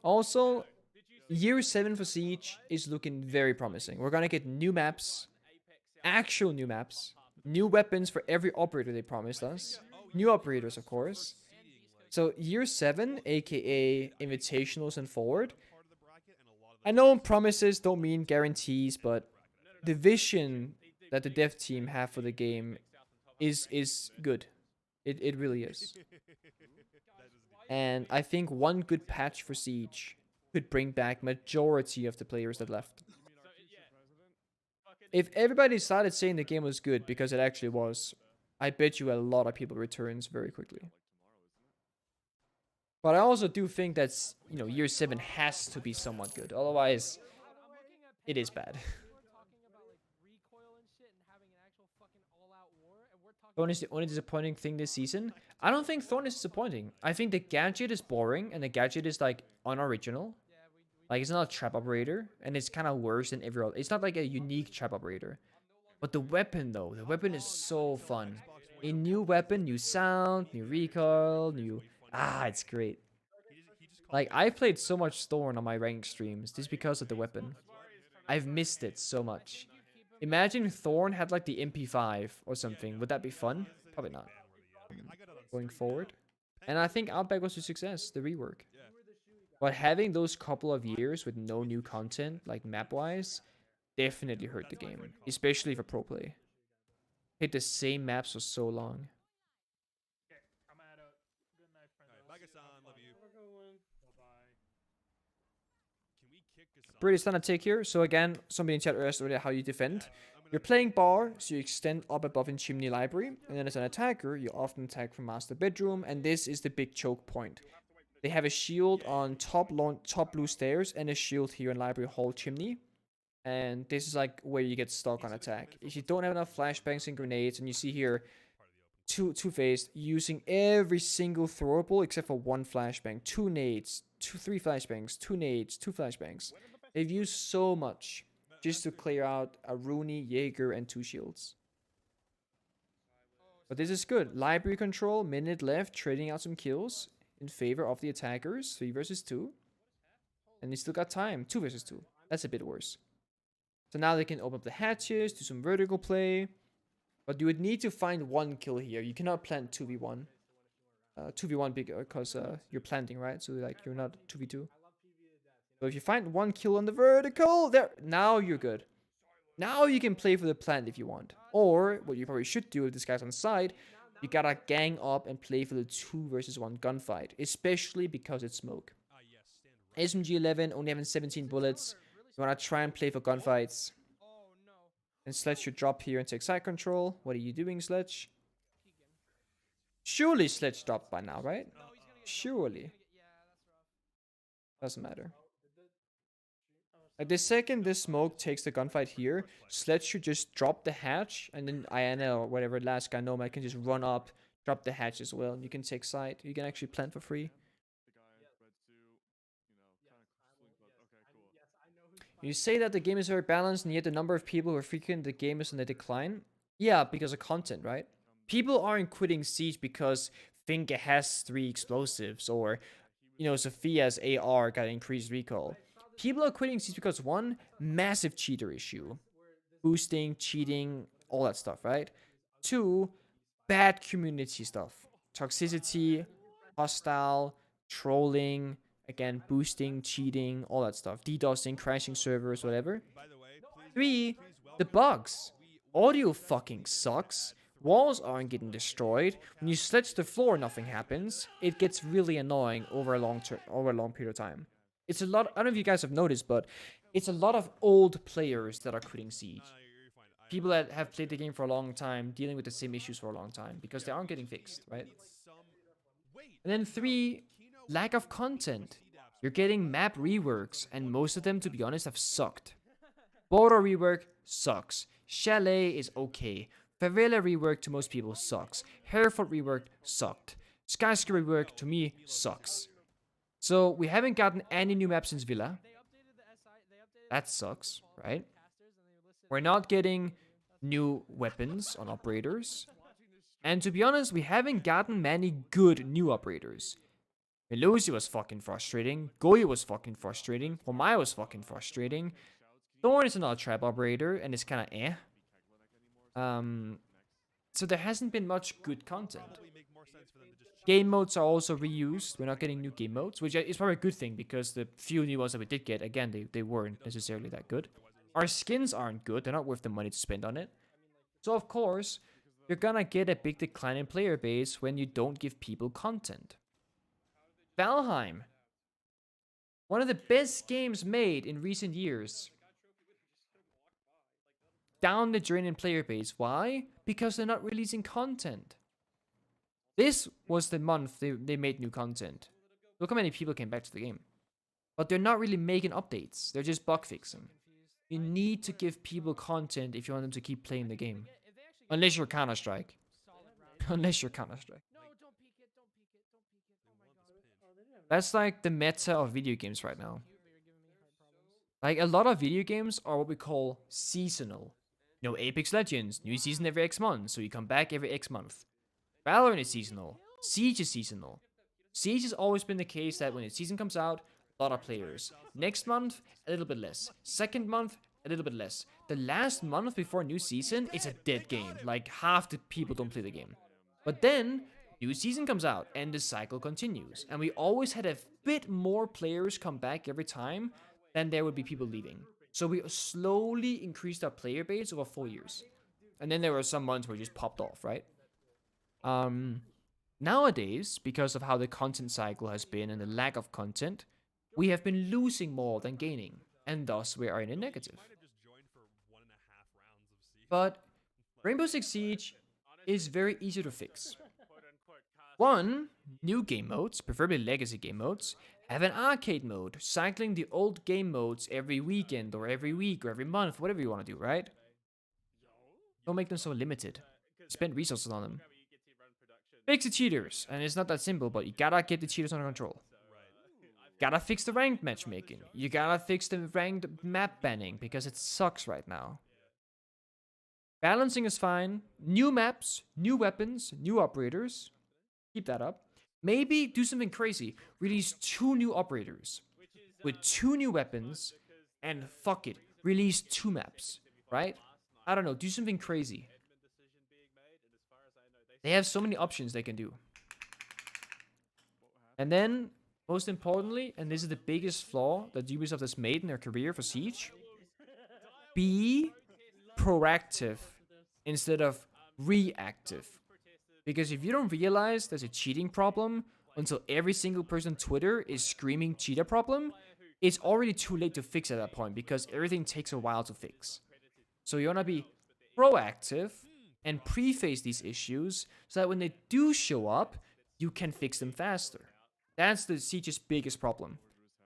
Also, Year 7 for Siege is looking very promising. We're gonna get new maps, actual new maps, new weapons for every operator they promised us, new operators, of course. So Year 7, aka Invitationals and Forward. I know promises don't mean guarantees, but the vision that the dev team have for the game is good. It really is. And I think one good patch for Siege could bring back majority of the players that left. If everybody started saying the game was good because it actually was, I bet you a lot of people returns very quickly. But I also do think that's, Year 7 has to be somewhat good. Otherwise, it is bad. Thorn is the only disappointing thing this season. I don't think Thorn is disappointing. I think the gadget is boring and the gadget is like unoriginal. Like it's not a trap operator and it's kind of worse than every other. It's not like a unique trap operator. But the weapon though, the weapon is so fun. A new weapon, new sound, new recoil, it's great. Like I played so much Thorn on my ranked streams just because of the weapon. I've missed it so much. Imagine Thorn had like the MP5 or something. Would that be fun? Probably not. Going forward. And I think Outback was a success, the rework. But having those couple of years with no new content, like map-wise, definitely hurt the game. Especially for pro play. Hit the same maps for so long. Pretty standard take here. So again, somebody in chat asked already how you defend. You're playing bar, so you extend up above in Chimney Library, and then as an attacker, you often attack from Master Bedroom, and this is the big choke point. They have a shield on top blue stairs, and a shield here in Library Hall Chimney. And this is like where you get stuck on attack. If you don't have enough flashbangs and grenades, and you see here, two-faced, using every single throwable except for one flashbang, 2 nades, 3 flashbangs, 2 nades, 2 flashbangs. They've used so much just to clear out a Rooney, Jaeger, and 2 shields. But this is good. Library control, minute left, trading out some kills in favor of the attackers. 3 versus 2. And they still got time. 2 versus 2. That's a bit worse. So now they can open up the hatches, do some vertical play. But you would need to find 1 kill here. You cannot plant 2v1. 2v1 because you're planting, right? So like you're not 2v2. So if you find 1 kill on the vertical, there, now you're good. Now you can play for the plant if you want. Or, what you probably should do if this guy's on side, you gotta gang up and play for the 2 versus 1 gunfight. Especially because it's smoke. SMG-11 only having 17 bullets. You wanna try and play for gunfights. And Sledge should drop here and take side control. What are you doing, Sledge? Surely Sledge dropped by now, right? Surely. Doesn't matter. Like the second this smoke takes the gunfight here, Sledge should just drop the hatch, and then INL or whatever last guy Nomad can just run up, drop the hatch as well, and you can take side. You can actually plant for free. You say that the game is very balanced, and yet the number of people who are frequent the game is on the decline. Yeah, because of content, right? People aren't quitting Siege because Finka has 3 explosives, or, Sophia's AR got increased recoil. People are quitting Siege because 1, massive cheater issue. Boosting, cheating, all that stuff, right? 2, bad community stuff. Toxicity, hostile, trolling, again, boosting, cheating, all that stuff. DDoSing, crashing servers, whatever. 3, the bugs. Audio fucking sucks. Walls aren't getting destroyed. When you sledge the floor, nothing happens. It gets really annoying over a long period of time. It's a lot. I don't know if you guys have noticed, but it's a lot of old players that are quitting Siege. People that have played the game for a long time, dealing with the same issues for a long time, because they aren't getting fixed, right? And then 3, lack of content. You're getting map reworks, and most of them, to be honest, have sucked. Border rework sucks. Chalet is okay. Favela rework to most people sucks. Hereford rework sucked. Skyscraper rework to me sucks. So we haven't gotten any new maps since Villa. That sucks, right? We're not getting new weapons on operators. And to be honest, we haven't gotten many good new operators. Melusi was fucking frustrating. Goyi was fucking frustrating. Homai was fucking frustrating. Thorn is another trap operator, and it's kind of eh. So there hasn't been much good content. Game modes are also reused. We're not getting new game modes, which is probably a good thing because the few new ones that we did get, again, they weren't necessarily that good. Our skins aren't good. They're not worth the money to spend on it. So of course, you're gonna get a big decline in player base when you don't give people content. Valheim, one of the best games made in recent years, down the drain in player base. Why? Because they're not releasing content. This was the month they made new content. Look how many people came back to the game. But they're not really making updates. They're just bug fixing. You need to give people content if you want them to keep playing the game. Unless you're Counter-Strike. Unless you're Counter-Strike. That's like the meta of video games right now. Like a lot of video games are what we call seasonal. You know, Apex Legends, new season every X months, so you come back every X month. Valorant is seasonal. Siege is seasonal. Siege has always been the case that when a season comes out, a lot of players. Next month, a little bit less. Second month, a little bit less. The last month before a new season, it's a dead game. Like half the people don't play the game. But then, new season comes out and the cycle continues. And we always had a bit more players come back every time than there would be people leaving. So we slowly increased our player base over 4 years. And then there were some months where it just popped off, right? Nowadays, because of how the content cycle has been and the lack of content, we have been losing more than gaining, and thus we are in a negative. But Rainbow Six Siege is very easy to fix. One, new game modes, preferably legacy game modes, have an arcade mode, cycling the old game modes every weekend or every week or every month, whatever you want to do, right? Don't make them so limited. Spend resources on them. Fix the cheaters, and it's not that simple, but you gotta get the cheaters under control. Gotta fix the ranked matchmaking. You gotta fix the ranked map banning, because it sucks right now. Balancing is fine. New maps, new weapons, new operators. Keep that up. Maybe do something crazy. Release 2 new operators with 2 new weapons, and fuck it, release 2 maps, right? I don't know, do something crazy. They have so many options they can do. And then, most importantly, and this is the biggest flaw that Ubisoft has made in their career for Siege, be proactive instead of reactive. Because if you don't realize there's a cheating problem until every single person on Twitter is screaming cheater problem, it's already too late to fix at that point because everything takes a while to fix. So you want to be proactive and preface these issues so that when they do show up, you can fix them faster. That's the Siege's biggest problem.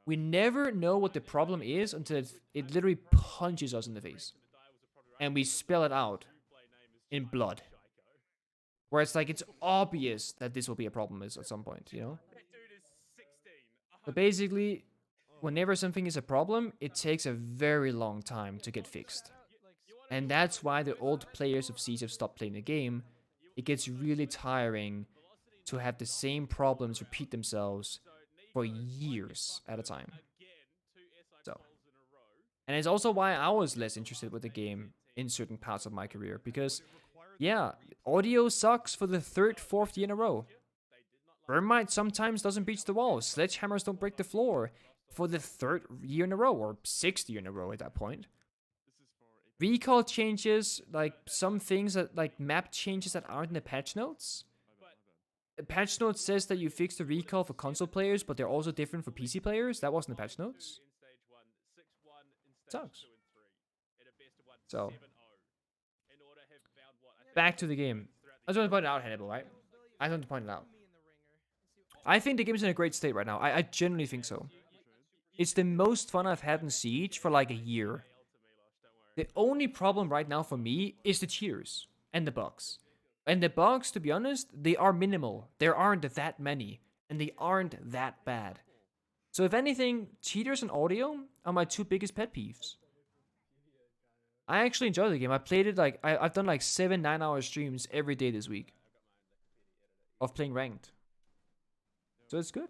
We never know what the problem is until it literally punches us in the face. And we spell it out in blood. Where it's like, it's obvious that this will be a problem at some point, you know? But basically, whenever something is a problem, it takes a very long time to get fixed. And that's why the old players of Siege have stopped playing the game. It gets really tiring to have the same problems repeat themselves for years at a time. So, and it's also why I was less interested with the game in certain parts of my career, because yeah, audio sucks for the 3rd, 4th year in a row. Thermite sometimes doesn't breach the wall. Sledgehammers don't break the floor for the 3rd year in a row, or 6th year in a row at that point. Recall changes, like some things that, like map changes that aren't in the patch notes. The patch note says that you fix the recall for console players, but they're also different for PC players. That wasn't the patch notes. Sucks. So, back to the game. I just want to point it out, Hannibal, right? I just want to point it out. I think the game's in a great state right now. I genuinely think so. It's the most fun I've had in Siege for like a year. The only problem right now for me is the cheaters and the bugs. And the bugs, to be honest, they are minimal. There aren't that many, and they aren't that bad. So if anything, cheaters and audio are my 2 biggest pet peeves. I actually enjoy the game. I played it like, I've done like 7-9 hour streams every day this week of playing ranked. So it's good.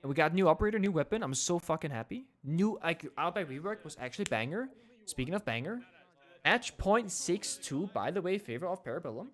And we got new operator, new weapon. I'm so fucking happy. New Outback rework was actually banger. Speaking of banger, match point 62, by the way, favor of Parabellum.